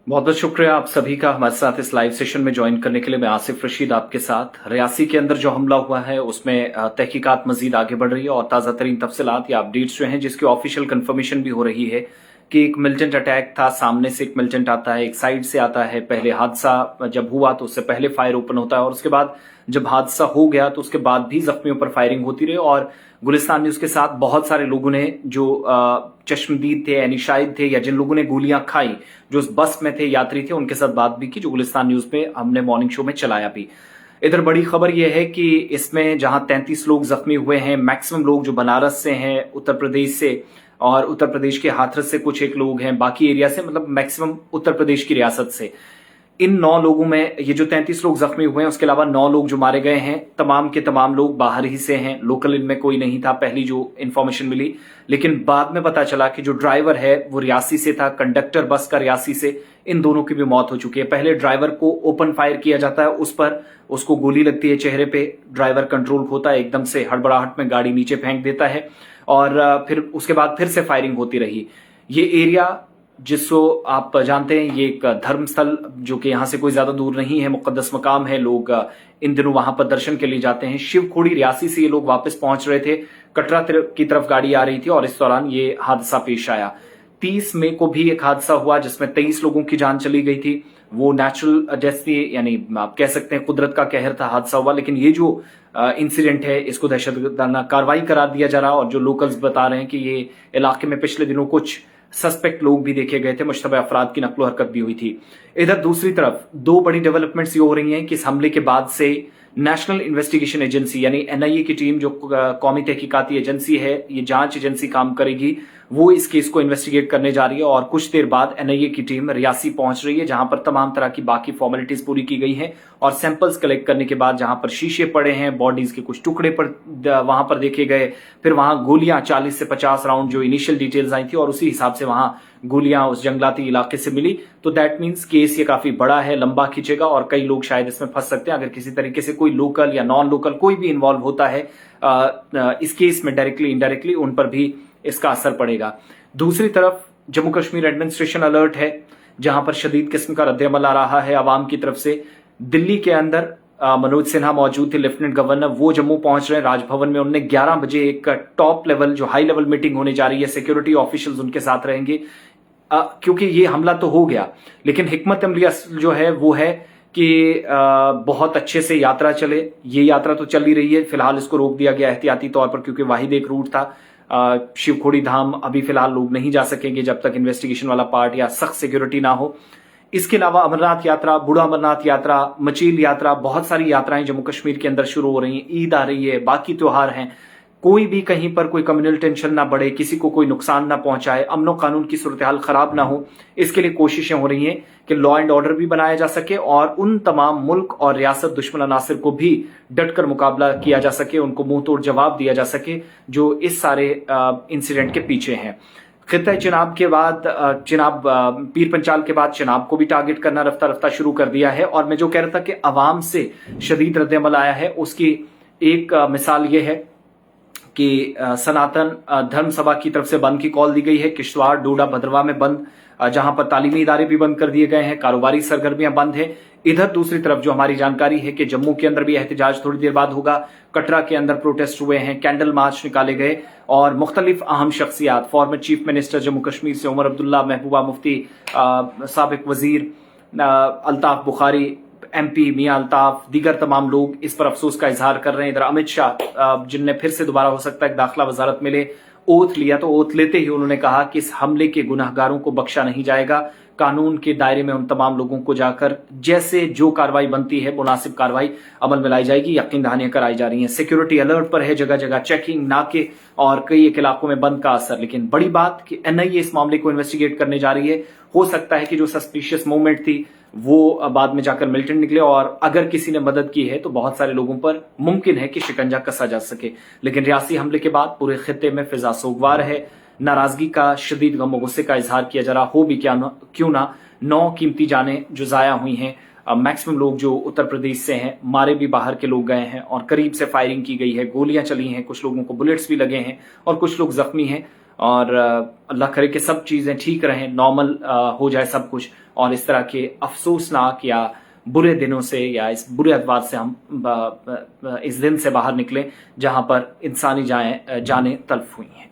बहुत बहुत शुक्रिया आप सभी का हमारे साथ इस लाइव सेशन में ज्वाइन करने के लिए। मैं आसिफ रशीद आपके साथ। रियासी के अंदर जो हमला हुआ है उसमें तहकीकात मजीद आगे बढ़ रही है और ताज़ा तरीन तफसीलात या अपडेट्स जो हैं जिसकी ऑफिशियल कंफर्मेशन भी हो रही है कि एक मिलिटेंट अटैक था। सामने से एक मिलिटेंट आता है, एक साइड से आता है। पहले हादसा जब हुआ तो उससे पहले फायर ओपन होता है और उसके बाद जब हादसा हो गया तो उसके बाद भी जख्मियों पर फायरिंग होती रही और गुलिस्तान न्यूज के साथ बहुत सारे लोगों ने जो चश्मदीद थे यानी शाहिद थे या जिन लोगों ने गोलियां खाई, जो उस बस में थे, यात्री थे, उनके साथ बात भी की जो गुलिस्तान न्यूज पे हमने मॉर्निंग शो में चलाया भी। इधर बड़ी खबर यह है कि इसमें जहां 33 लोग जख्मी हुए हैं, मैक्सिमम लोग जो बनारस से हैं, उत्तर प्रदेश से और उत्तर प्रदेश के हाथरस से कुछ एक लोग हैं, बाकी एरिया से, मतलब मैक्सिमम उत्तर प्रदेश की रियासत से। इन 9 लोगों में ये जो 33 लोग जख्मी हुए हैं उसके अलावा 9 लोग जो मारे गए हैं, तमाम के तमाम लोग बाहर ही से हैं, लोकल इनमें कोई नहीं था, पहली जो इंफॉर्मेशन मिली। लेकिन बाद में पता चला कि जो ड्राइवर है वो रियासी से था, कंडक्टर बस का रियासी से। इन दोनों की भी मौत हो चुकी है। पहले ड्राइवर को ओपन फायर किया जाता है, उस पर उसको गोली लगती है चेहरे पे, ड्राइवर कंट्रोल खोता है, एकदम से हड़बड़ाहट में गाड़ी नीचे फेंक देता है और फिर उसके बाद फिर से फायरिंग होती रही। ये एरिया जिसको आप जानते हैं, ये एक धर्मस्थल जो कि यहां से कोई ज्यादा दूर नहीं है, मुकद्दस मकाम है। लोग इन दिनों वहां पर दर्शन के लिए जाते हैं। शिवखोड़ी रियासी से ये लोग वापस पहुंच रहे थे, कटरा की तरफ गाड़ी आ रही थी और इस दौरान ये हादसा पेश आया। 30 मई को भी एक हादसा हुआ जिसमें 23 लोगों की जान चली गई थी। वो नेचुरल डेथ थी, यानी आप कह सकते हैं कुदरत का कहर था, हादसा हुआ। लेकिन ये जो इंसिडेंट है इसको दहशतगर्दाना कार्रवाई करार दिया जा रहा है और जो लोकल्स बता रहे हैं कि ये इलाके में पिछले दिनों कुछ सस्पेक्ट लोग भी देखे गए थे, मुश्तबा अफराद की नकलो हरकत भी हुई थी। इधर दूसरी तरफ 2 बड़ी डेवलपमेंट्स ये हो रही हैं कि इस हमले के बाद से नेशनल इन्वेस्टिगेशन एजेंसी यानी एनआईए की टीम, जो कौमी तहकीकाती एजेंसी है, ये जांच एजेंसी काम करेगी, वो इस केस को इन्वेस्टिगेट करने जा रही है और कुछ देर बाद एनआईए की टीम रियासी पहुंच रही है जहां पर तमाम तरह की बाकी फॉर्मेलिटीज पूरी की गई हैं और सैंपल्स कलेक्ट करने के बाद जहां पर शीशे पड़े हैं, बॉडीज के कुछ टुकड़े पर वहां पर देखे गए, फिर वहां गोलियां 40 से 50 राउंड जो इनिशियल डिटेल्स आई थी और उसी हिसाब से वहां गोलियां उस जंगलाती इलाके से मिली। तो दैट मीन्स केस ये काफी बड़ा है, लंबा खींचेगा और कई लोग शायद इसमें फंस सकते हैं अगर किसी तरीके से कोई लोकल या नॉन लोकल कोई भी इन्वॉल्व होता है इस केस में, डायरेक्टली इनडायरेक्टली उन पर भी इसका असर पड़ेगा। दूसरी तरफ जम्मू कश्मीर एडमिनिस्ट्रेशन अलर्ट है जहां पर शदीद किस्म का रद्द-ए-अमल आ रहा है आवाम की तरफ से। दिल्ली के अंदर मनोज सिन्हा मौजूद थे, लेफ्टिनेंट गवर्नर, वो जम्मू पहुंच रहे हैं राजभवन में। उन्होंने 11 बजे एक टॉप लेवल जो हाई लेवल मीटिंग होने जा रही है, सिक्योरिटी ऑफिशियल्स उनके साथ रहेंगे क्योंकि ये हमला तो हो गया लेकिन हिकमत अमली जो है वो है कि बहुत अच्छे से यात्रा चले। ये यात्रा तो चल ही रही है, फिलहाल इसको रोक दिया गया एहतियाती तौर पर क्योंकि वाहिद एक रूट था। शिवखोड़ी धाम अभी फिलहाल लोग नहीं जा सकेंगे जब तक इन्वेस्टिगेशन वाला पार्ट या सख्त सिक्योरिटी ना हो। इसके अलावा अमरनाथ यात्रा, बूढ़ा अमरनाथ यात्रा, मचील यात्रा, बहुत सारी यात्राएं जम्मू कश्मीर के अंदर शुरू हो रही हैं। ईद आ रही है, बाकी त्योहार हैं। कोई भी कहीं पर कोई कम्युनल टेंशन ना बढ़े, किसी को कोई नुकसान ना पहुंचाए, अमनो कानून की सूरत हाल खराब ना हो, इसके लिए कोशिशें हो रही हैं कि लॉ एंड ऑर्डर भी बनाया जा सके और उन तमाम मुल्क और रियासत दुश्मन अनासिर को भी डटकर मुकाबला किया जा सके, उनको मुंह तोड़ जवाब दिया जा सके जो इस सारे इंसिडेंट के पीछे हैं। खित्ता चिनाब के बाद पीर पंचाल के बाद चिनाब को भी टारगेट करना रफ्ता रफ्ता शुरू कर दिया है और मैं जो कह रहा था कि अवाम से शदीद रद्द-ए-अमल आया है उसकी एक मिसाल ये है कि सनातन धर्म सभा की तरफ से बंद की कॉल दी गई है। किश्तवाड़, डोडा, भद्रवाह में बंद, जहां पर तालीमी इदारे भी बंद कर दिए गए हैं, कारोबारी सरगर्मियां बंद है। इधर दूसरी तरफ जो हमारी जानकारी है कि जम्मू के अंदर भी एहतजाज थोड़ी देर बाद होगा, कटरा के अंदर प्रोटेस्ट हुए हैं, कैंडल मार्च निकाले गए और मुख्तलिफ अहम शख्सियात, former chief minister Jammu Kashmir से उमर अब्दुल्ला, महबूबा मुफ्ती, साबिक वजीर अल्ताफ बुखारी, एमपी मियां अल्ताफ, दीगर तमाम लोग इस पर अफसोस का इजहार कर रहे हैं। इधर अमित शाह जिनने फिर से दोबारा हो सकता है दाखिला वजारत में ले ओथ लिया, तो ओथ लेते ही उन्होंने कहा कि इस हमले के गुनाहगारों को बख्शा नहीं जाएगा, कानून के दायरे में उन तमाम लोगों को जाकर जैसे जो कार्रवाई बनती है मुनासिब कार्रवाई अमल में लाई जाएगी, यकीन दहानियां कराई जा रही हैं। सिक्योरिटी अलर्ट पर है, जगह जगह चेकिंग, नाके और कई एक इलाकों में बंद का असर। लेकिन बड़ी बात कि एनआईए इस मामले को इन्वेस्टिगेट करने जा रही है। हो सकता है कि जो सस्पिशियस मूवमेंट थी वो बाद में जाकर मिलिटेंट निकले और अगर किसी ने मदद की है तो बहुत सारे लोगों पर मुमकिन है कि शिकंजा कसा जा सके। लेकिन रियासी हमले के बाद पूरे खित्ते में फिजा सोगवार है, नाराजगी का, शदीद गम गुस्से का इजहार किया जा रहा हो भी क्यों ना 9 कीमती जानें जो जाया हुई हैं, मैक्सिमम लोग जो उत्तर प्रदेश से हैं, मारे भी बाहर के लोग गए हैं और करीब से फायरिंग की गई है, गोलियां चली हैं, कुछ लोगों को बुलेट्स भी लगे हैं और कुछ लोग जख्मी हैं। और अल्लाह करे कि सब चीजें ठीक रहें, नॉर्मल हो जाए सब कुछ, और इस तरह के अफसोसनाक या बुरे दिनों से या इस बुरे अखबार से हम इस दिन से बाहर निकलें जहां पर इंसानी जानें तल्फ हुई हैं।